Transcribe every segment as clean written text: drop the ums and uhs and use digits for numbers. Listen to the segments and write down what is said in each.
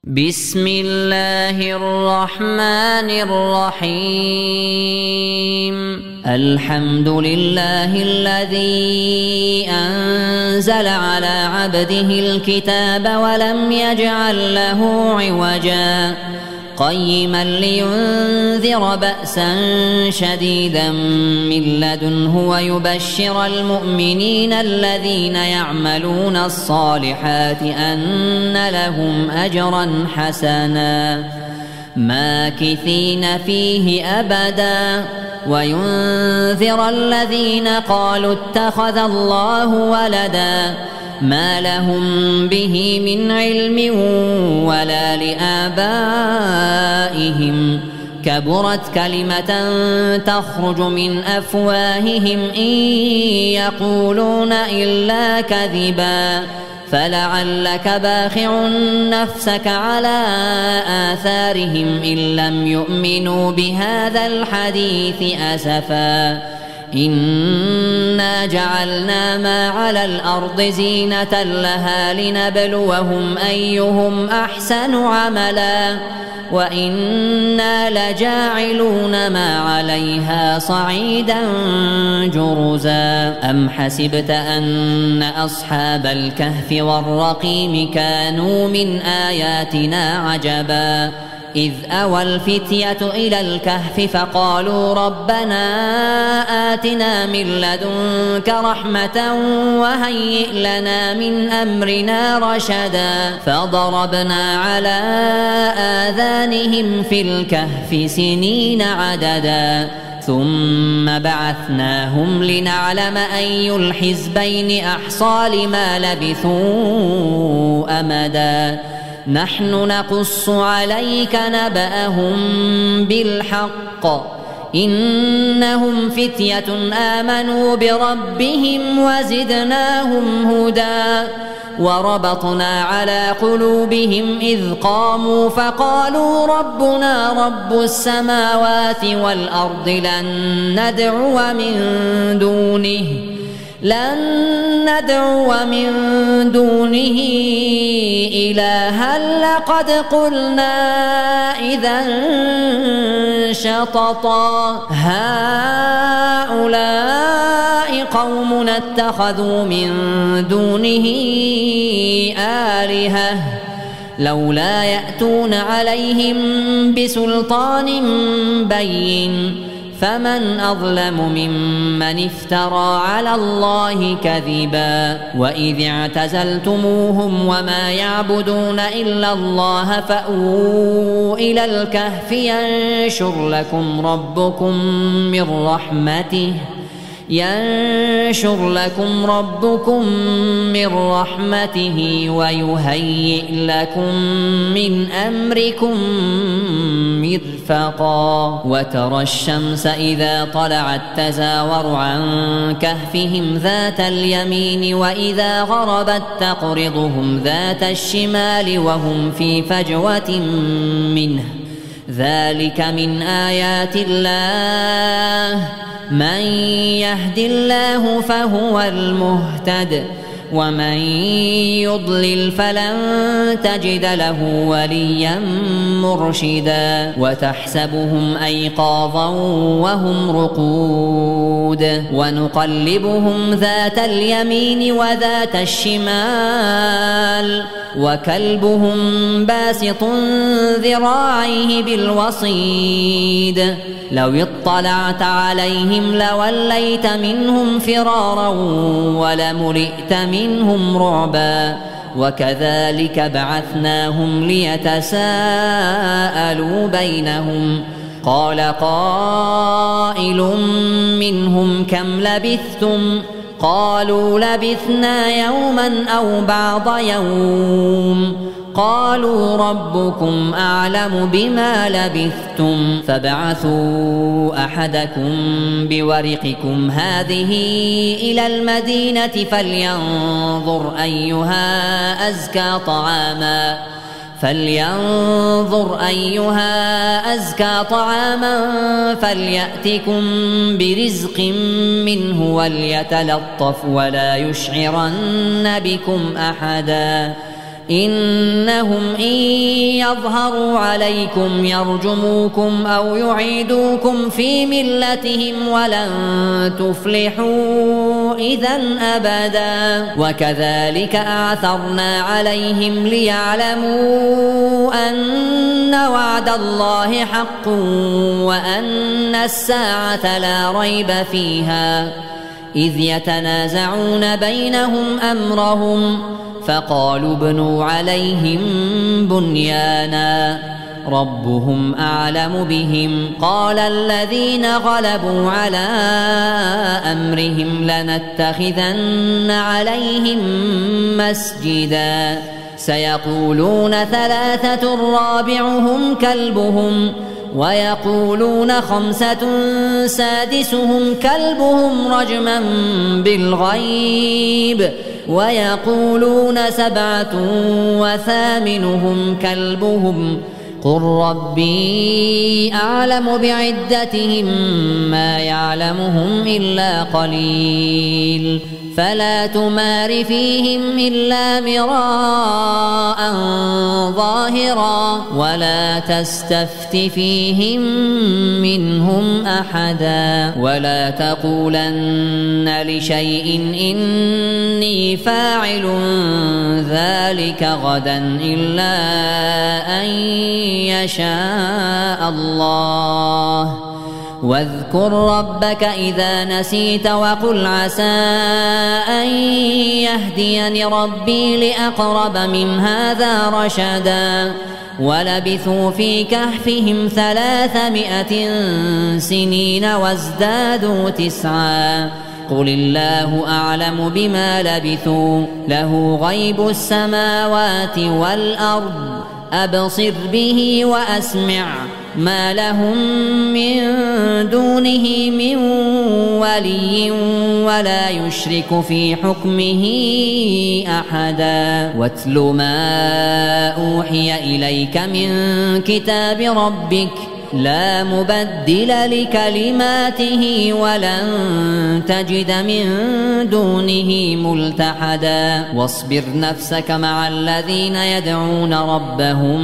بسم الله الرحمن الرحيم. الحمد لله الذي أنزل على عبده الكتاب ولم يجعل له عوجا قيما لينذر بأسا شديدا من لدنه ويبشر المؤمنين الذين يعملون الصالحات أن لهم أجرا حسنا ماكثين فيه أبدا وينذر الذين قالوا اتخذ الله ولدا ما لهم به من علم ولا لآبائهم كبرت كلمة تخرج من أفواههم إن يقولون إلا كذبا فلعلك باخع نفسك على آثارهم إن لم يؤمنوا بهذا الحديث أسفا إنا جعلنا ما على الأرض زينة لها لنبلوهم أيهم أحسن عملا وإنا لجاعلون ما عليها صعيدا جرزا. أم حسبت أن أصحاب الكهف والرقيم كانوا من آياتنا عجبا إذ أوى الفتية إلى الكهف فقالوا ربنا آتنا من لدنك رحمة وهيئ لنا من أمرنا رشدا فضربنا على آذانهم في الكهف سنين عددا ثم بعثناهم لنعلم أي الحزبين أحصى لما لبثوا أمدا نحن نقص عليك نبأهم بالحق إنهم فتية آمنوا بربهم وزدناهم هدى وربطنا على قلوبهم إذ قاموا فقالوا ربنا رب السماوات والأرض لن ندعو من دونه إلها لقد قلنا إذا شططا هؤلاء قومنا اتخذوا من دونه آلهة لولا يأتون عليهم بسلطان بين فمن أظلم ممن افترى على الله كذبا. وإذ اعتزلتموهم وما يعبدون إلا الله فأووا إلى الكهف ينشر لكم ربكم من رحمته ويهيئ لكم من أمركم مرفقا. وترى الشمس إذا طلعت تزاور عن كهفهم ذات اليمين وإذا غربت تقرضهم ذات الشمال وهم في فجوة منه ذلك من آيات الله من يهد الله فهو المهتد ومن يضلل فلن تجد له وليا مرشدا. وتحسبهم أيقاظا وهم رقود ونقلبهم ذات اليمين وذات الشمال وكلبهم باسط ذراعيه بالوصيد لو اطلعت عليهم لوليت منهم فرارا ولملئت منهم رعبا. وكذلك بعثناهم ليتساءلوا بينهم قال قائل منهم كم لبثتم قالوا لبثنا يوما أو بعض يوم قالوا ربكم أعلم بما لبثتم فابعثوا أحدكم بورقكم هذه إلى المدينة فلينظر أيها أزكى طعاما فليأتكم برزق منه وليتلطف ولا يشعرن بكم أحدا إنهم إن يظهروا عليكم يرجموكم أو يعيدوكم في ملتهم ولن تفلحوا إذا أبدا وكذلك أعثرنا عليهم ليعلموا أن وعد الله حق وأن الساعة لا ريب فيها إذ يتنازعون بينهم أمرهم فقالوا ابنوا عليهم بنيانا ربهم أعلم بهم قال الذين غلبوا على أمرهم لنتخذن عليهم مسجدا سيقولون ثلاثة رابعهم كلبهم ويقولون خمسة سادسهم كلبهم رجما بالغيب ويقولون سبعة وثامنهم كلبهم قل ربي أعلم بعدتهم ما يعلمهم إلا قليل فلا تمار فيهم إلا مراء ظاهرا ولا تستفت فيهم منهم أحدا ولا تقولن لشيء إني فاعل ذلك غدا إلا أن يشاء الله واذكر ربك إذا نسيت وقل عسى أن يهديني ربي لأقرب من هذا رشدا ولبثوا في كهفهم 300 سنين وازدادوا 9 قل الله أعلم بما لبثوا له غيب السماوات والأرض أبصر به وأسمع ما لهم من دونه من ولي ولا يشرك في حكمه أحدا واتل ما أوحي إليك من كتاب ربك لا مبدل لكلماته ولن تجد من دونه ملتحدا واصبر نفسك مع الذين يدعون ربهم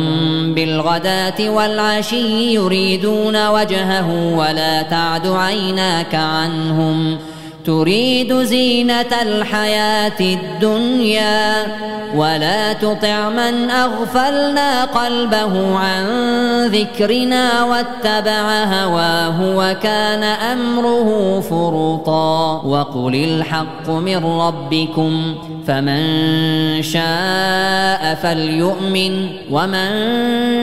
بالغداة والعشي يريدون وجهه ولا تعد عيناك عنهم تريد زينة الحياة الدنيا ولا تطع من أغفلنا قلبه عن ذكرنا واتبع هواه وكان أمره فرطا وقل الحق من ربكم فمن شاء فليؤمن ومن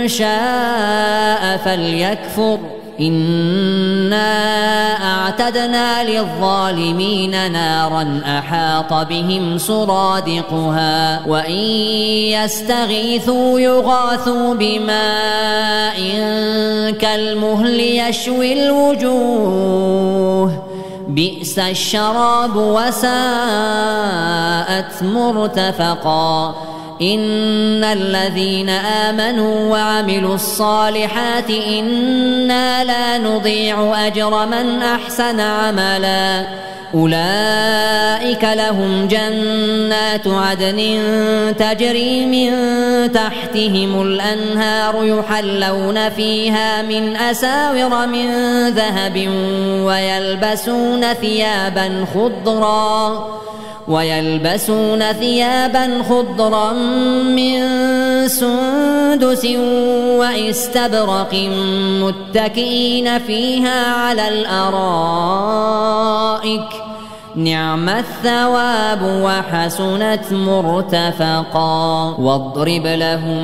شاء فليكفر إنا أعتدنا للظالمين نارا أحاط بهم سرادقها وإن يستغيثوا يغاثوا بماء كالمهل يشوي الوجوه بئس الشراب وساءت مرتفقا إن الذين آمنوا وعملوا الصالحات إنا لا نضيع أجر من أحسن عملا أولئك لهم جنات عدن تجري من تحتهم الأنهار يحلون فيها من أساور من ذهب ويلبسون ثيابا خضرا من سندس واستبرق متكئين فيها على الأرائك نعم الثواب وحسنت مرتفقا واضرب لهم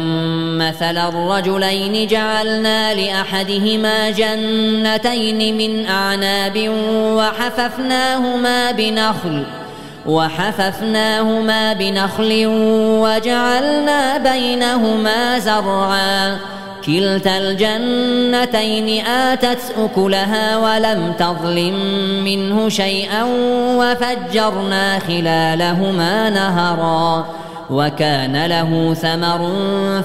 مثل الرجلين جعلنا لأحدهما جنتين من أعناب وحففناهما بنخل وجعلنا بينهما زرعا كلتا الجنتين آتت أكلها ولم تظلم منه شيئا وفجرنا خلالهما نهرا وكان له ثمر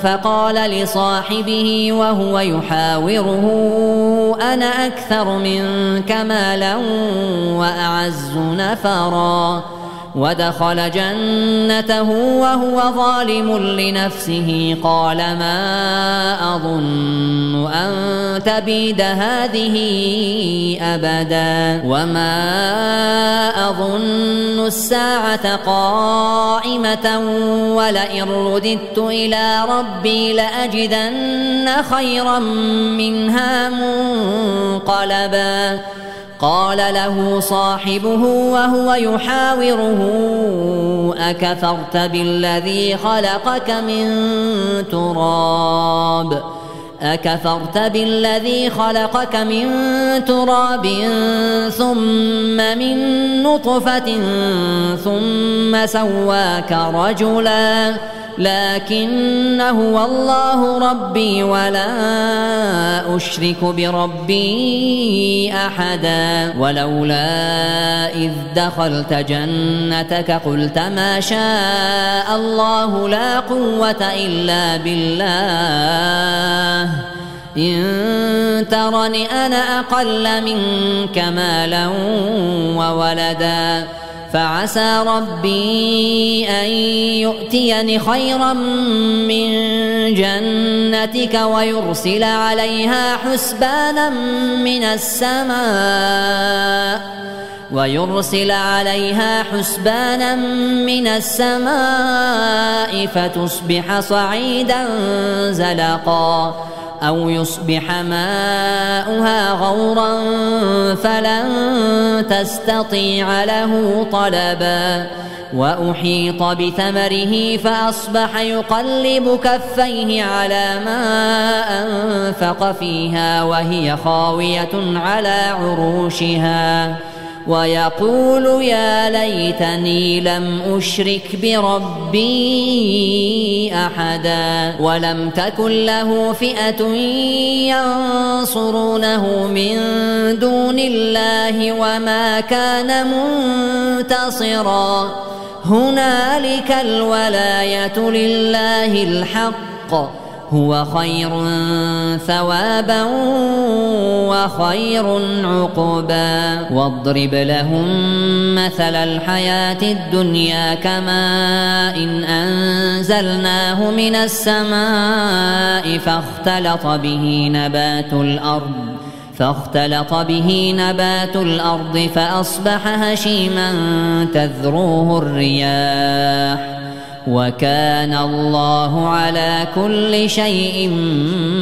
فقال لصاحبه وهو يحاوره أنا أكثر منك مالا وأعز نفرا ودخل جنته وهو ظالم لنفسه قال ما أظن أن تبيد هذه أبدا وما أظن الساعة قائمة ولئن رددت إلى ربي لأجدن خيرا منها منقلبا قال له صاحبه وهو يحاوره أكفرت بالذي خلقك من تراب ثم من نطفة ثم سواك رجلا لكن هو الله ربي ولا أشرك بربي أحدا ولولا إذ دخلت جنتك قلت ما شاء الله لا قوة إلا بالله إن ترني أنا أقل منك مالا وولدا فعسى ربي أن يؤتيني خيرا من جنتك ويرسل عليها حسبانا من السماء فتصبح صعيدا زلقا أو يصبح ماؤها غورا فلن تستطيع له طلبا وأحيط بثمره فأصبح يقلب كفيه على ما أنفق فيها وهي خاوية على عروشها ويقول يا ليتني لم أشرك بربي أحدا ولم تكن له فئة ينصرونه من دون الله وما كان منتصرا هنالك الولاية لله الحق هو خير ثوابا وخير عقبا واضرب لهم مثل الحياة الدنيا كماء إن أنزلناه من السماء فاختلط به نبات الأرض فأصبح هشيما تذروه الرياح وكان الله على كل شيء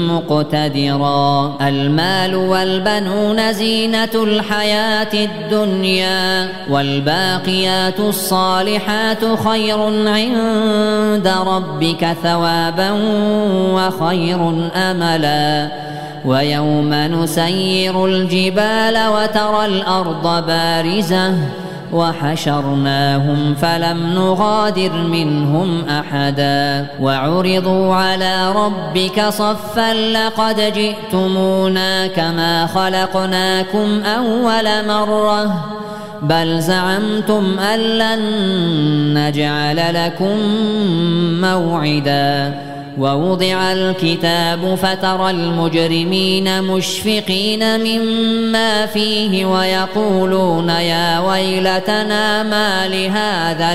مقتدرا المال والبنون زينة الحياة الدنيا والباقيات الصالحات خير عند ربك ثوابا وخير أملا ويوم نسير الجبال وترى الأرض بارزة وحشرناهم فلم نغادر منهم أحدا وعرضوا على ربك صفا لقد جئتمونا كما خلقناكم أول مرة بل زعمتم أن لن نجعل لكم موعدا ووضع الكتاب فترى المجرمين مشفقين مما فيه ويقولون يا ويلتنا ما لهذا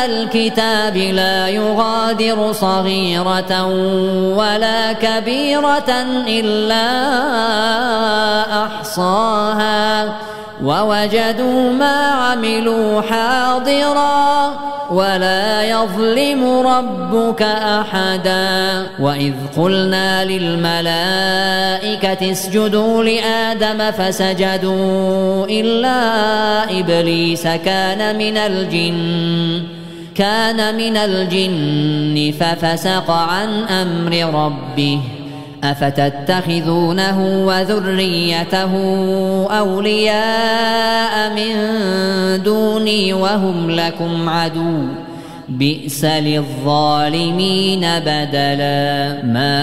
الكتاب لا يغادر صغيرة ولا كبيرة إلا أحصاها ووجدوا ما عملوا حاضرا ولا يظلم ربك أحدا وإذ قلنا للملائكة اسجدوا لآدم فسجدوا إلا إبليس كان من الجن ففسق عن أمر ربه أفتتخذونه وذريته أولياء من دوني وهم لكم عدو بئس للظالمين بدلا ما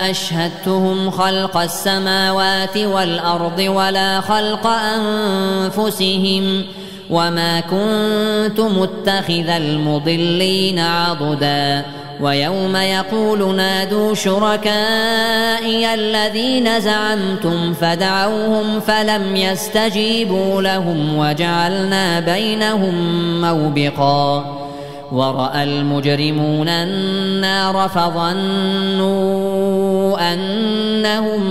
أشهدتهم خلق السماوات والأرض ولا خلق أنفسهم وما كنت متخذ المضلين عضدا ويوم يقول نادوا شركائي الذين زعمتم فدعوهم فلم يستجيبوا لهم وجعلنا بينهم موبقا ورأى المجرمون النار فظنوا أنهم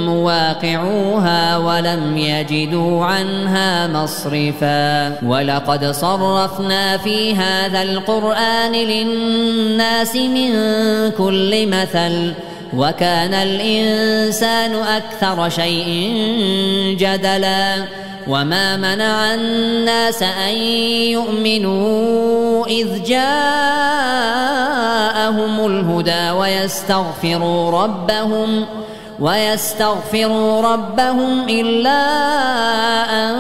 مواقعوها ولم يجدوا عنها مصرفا ولقد صرفنا في هذا القرآن للناس من كل مثل وكان الإنسان أكثر شيء جدلا وما منع الناس أن يؤمنوا إذ جاءهم الهدى ويستغفروا ربهم إلا أن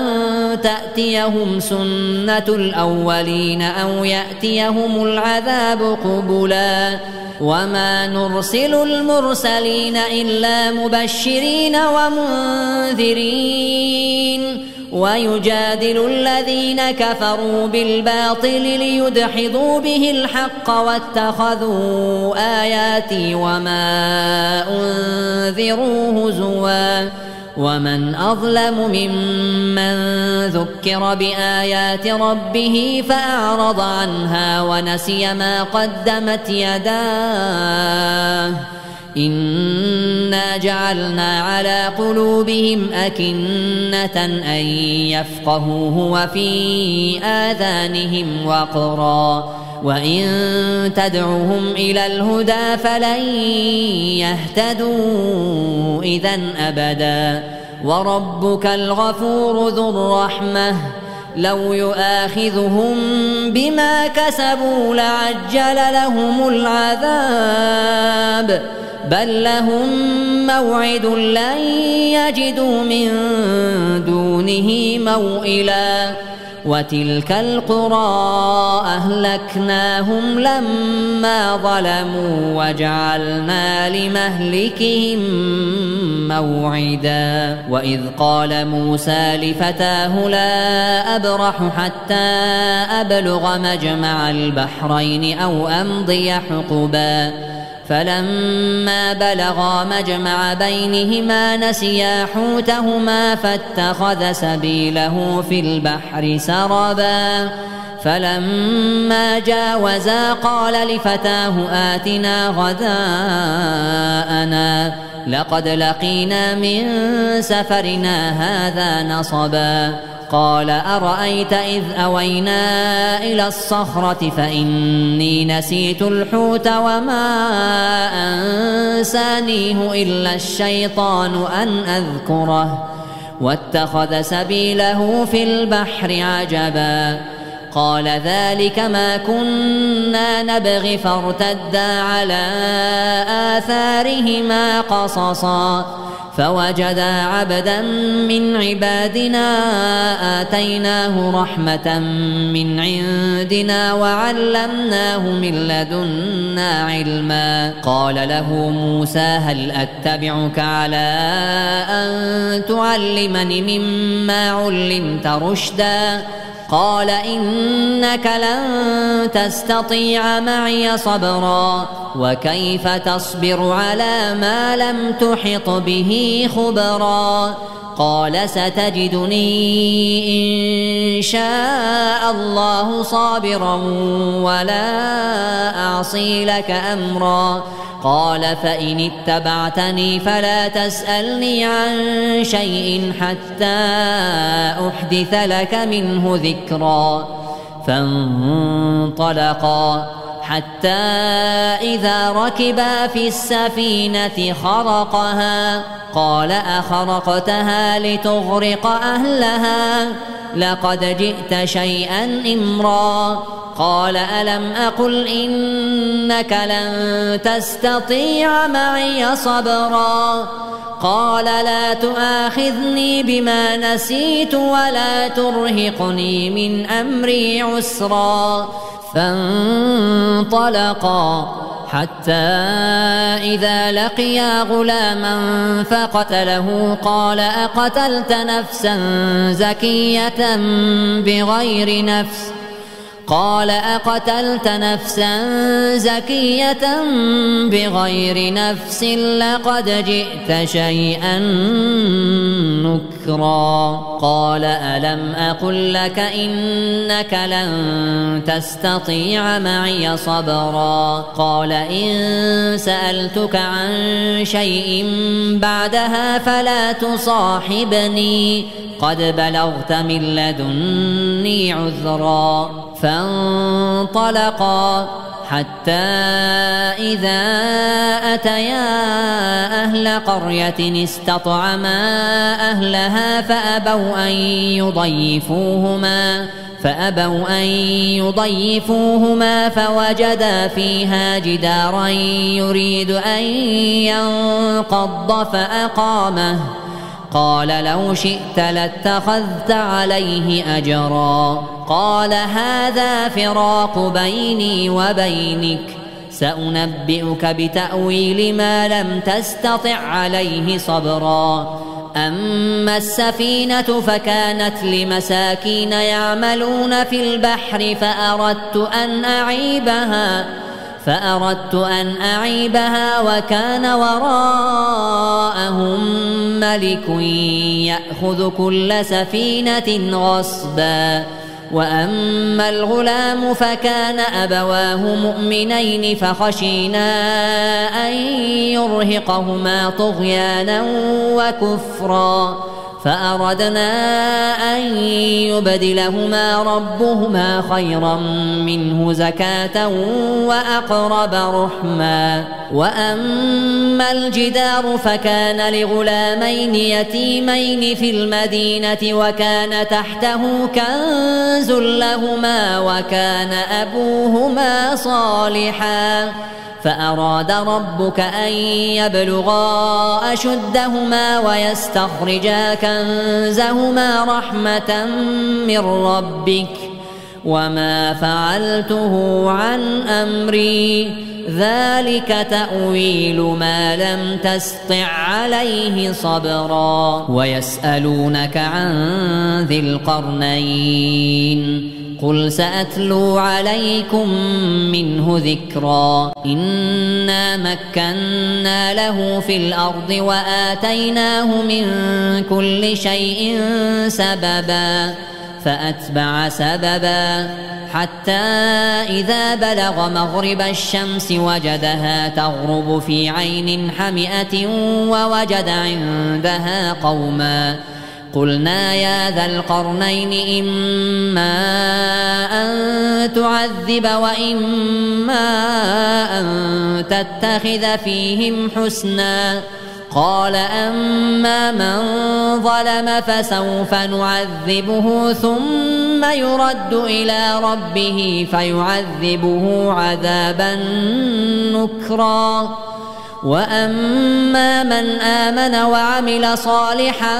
تأتيهم سنة الأولين أو يأتيهم العذاب قبلا وما نرسل المرسلين إلا مبشرين ومنذرين ويجادل الذين كفروا بالباطل ليدحضوا به الحق واتخذوا آياتي وما أنذروا هزوا ومن أظلم ممن ذكر بآيات ربه فأعرض عنها ونسي ما قدمت يداه إنا جعلنا على قلوبهم أكنة أن يفقهوه وفي آذانهم وقرا وإن تدعهم إلى الهدى فلن يهتدوا إذن أبدا وربك الغفور ذو الرحمة لو يؤاخذهم بما كسبوا لعجل لهم العذاب بل لهم موعد لن يجدوا من دونه موئلا وتلك القرى أهلكناهم لما ظلموا وجعلنا لمهلكهم موعدا وإذ قال موسى لفتاه لا أبرح حتى أبلغ مجمع البحرين أو أمضي حقبا فلما بلغا مجمع بينهما نسيا حوتهما فاتخذ سبيله في البحر سربا فلما جاوزا قال لفتاه آتنا غداءنا لقد لقينا من سفرنا هذا نصبا قال أرأيت إذ أوينا إلى الصخرة فإني نسيت الحوت وما أنسانيه إلا الشيطان أن أذكره واتخذ سبيله في البحر عجبا قال ذلك ما كنا نبغي فارتدا على آثارهما قصصا فوجدا عبدا من عبادنا آتيناه رحمة من عندنا وعلمناه من لدنا علما قال له موسى هل أتبعك على أن تعلمني مما علمت رشدا قال إنك لن تستطيع معي صبرا وكيف تصبر على ما لم تحط به خبرا قال ستجدني إن شاء الله صابرا ولا أعصي لك أمرا قال فإن اتبعتني فلا تسألني عن شيء حتى أحدث لك منه ذكرا فانطلقا حتى إذا ركبا في السفينة خرقها قال أخرقتها لتغرق أهلها لقد جئت شيئا إمرا قال ألم أقل إنك لن تستطيع معي صبرا قال لا تؤاخذني بما نسيت ولا ترهقني من أمري عسرا فانطلقا حتى إذا لقيا غلاما فقتله قال أقتلت نفسا زكية بغير نفس قال أقتلت نفسا زكية بغير نفس لقد جئت شيئا نكرا قال ألم أقل لك إنك لن تستطيع معي صبرا قال إن سألتك عن شيء بعدها فلا تصاحبني قد بلغت من لدني عذرا فانطلقا حتى إذا أتيا أهل قرية استطعما أهلها فأبوا أن يضيفوهما فوجدا فيها جدارا يريد أن ينقض فأقامه قال لو شئت لاتخذت عليه أجرا قال هذا فراق بيني وبينك سأنبئك بتأويل ما لم تستطع عليه صبرا أما السفينة فكانت لمساكين يعملون في البحر فأردت أن أعيبها وكان وراءهم ملك يأخذ كل سفينة غصبا وأما الغلام فكان أبواه مؤمنين فخشينا أن يرهقهما طغيانا وكفرا فأردنا أن يبدلهما ربهما خيرا منه زكاة وأقرب رحما وأما الجدار فكان لغلامين يتيمين في المدينة وكان تحته كنز لهما وكان أبوهما صالحا فأراد ربك أن يبلغا أشدهما ويستخرجا كنزهما رحمة من ربك وما فعلته عن أمري ذلك تأويل ما لم تسطع عليه صبرا ويسألونك عن ذي القرنين قل سأتلو عليكم منه ذكرا إنا مكنا له في الأرض وآتيناه من كل شيء سببا فأتبع سببا حتى إذا بلغ مغرب الشمس وجدها تغرب في عين حمئة ووجد عندها قوما قلنا يا ذا القرنين إما أن تعذب وإما أن تتخذ فيهم حسنا قال أما من ظلم فسوف نعذبه ثم يرد إلى ربه فيعذبه عذابا نكرا وأما من آمن وعمل صالحا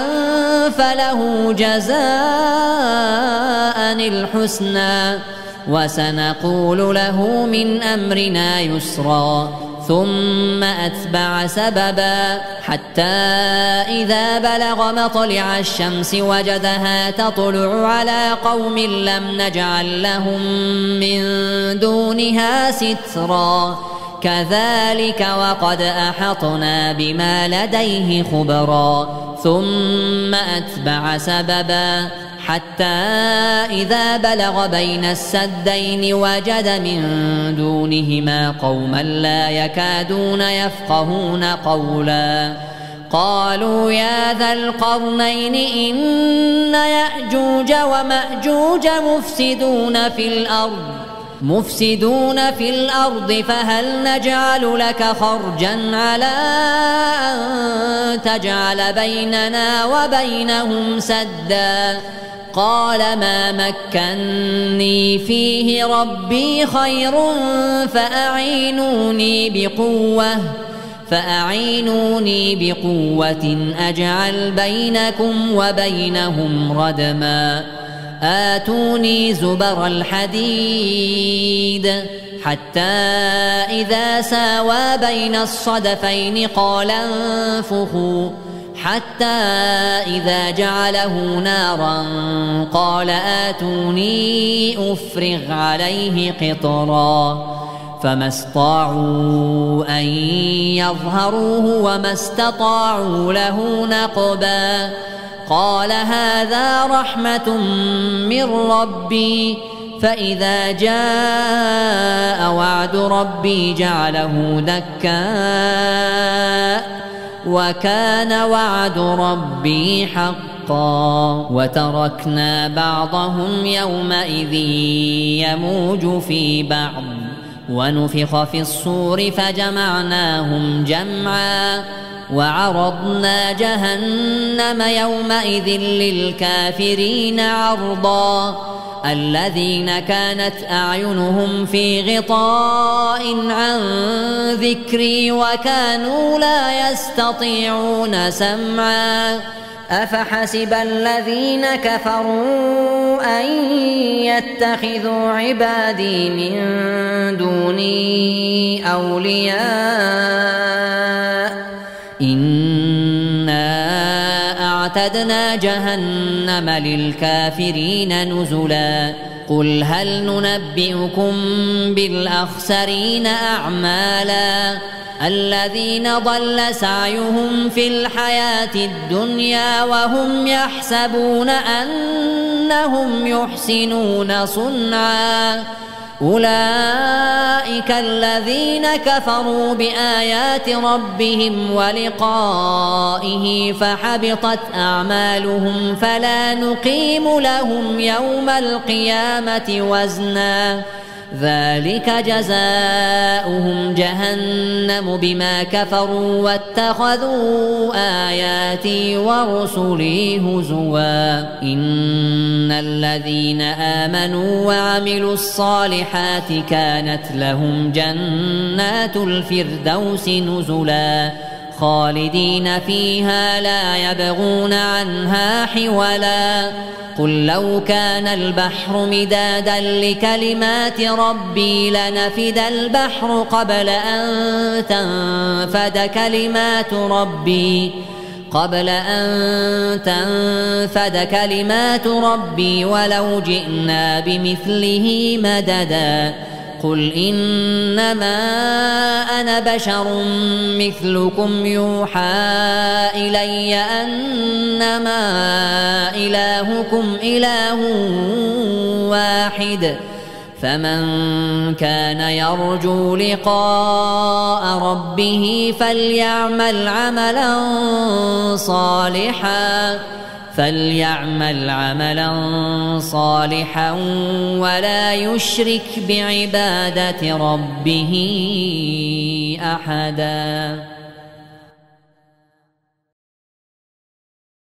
فله جزاء الحسنى وسنقول له من أمرنا يسرا ثم أتبع سببا حتى إذا بلغ مطلع الشمس وجدها تطلع على قوم لم نجعل لهم من دونها سترا كذلك وقد أحطنا بما لديه خبرا ثم أتبع سببا حتى إذا بلغ بين السدين وجد من دونهما قوما لا يكادون يفقهون قولا قالوا يا ذا القرنين إن يأجوج ومأجوج مفسدون في الأرض فهل نجعل لك خرجا على أن تجعل بيننا وبينهم سدا قال ما مكني فيه ربي خير فأعينوني بقوة أجعل بينكم وبينهم ردما آتوني زبر الحديد حتى إذا ساوى بين الصدفين قال انفخوا حتى إذا جعله نارا قال آتوني أفرغ عليه قطرا فما استطاعوا أن يظهروه وما استطاعوا له نقبا قال هذا رحمة من ربي فإذا جاء وعد ربي جعله دكا وكان وعد ربي حقا وتركنا بعضهم يومئذ يموج في بعض ونفخ في الصور فجمعناهم جمعا وعرضنا جهنم يومئذ للكافرين عرضا الذين كانت أعينهم في غطاء عن ذكري وكانوا لا يستطيعون سمعا أفحسب الذين كفروا أن يتخذوا عبادي من دوني أولياء إنا أعتدنا جهنم للكافرين نزلا قل هل ننبئكم بالأخسرين أعمالا الذين ضل سعيهم في الحياة الدنيا وهم يحسبون أنهم يحسنون صنعا أولئك الذين كفروا بآيات ربهم ولقائه فحبطت أعمالهم فلا نقيم لهم يوم القيامة وزنا ذلك جزاؤهم جهنم بما كفروا واتخذوا آياتي ورسلي هزوا إن الذين آمنوا وعملوا الصالحات كانت لهم جنات الفردوس نزلا خالدين فيها لا يبغون عنها حولا قل لو كان البحر مدادا لكلمات ربي لنفد البحر قبل أن تنفد كلمات ربي ولو جئنا بمثله مددا قل إنما أنا بشر مثلكم يوحى إلي أنما إلهكم إله واحد فمن كان يرجو لقاء ربه فليعمل عملا صالحا ولا يشرك بعبادة ربه أحدا.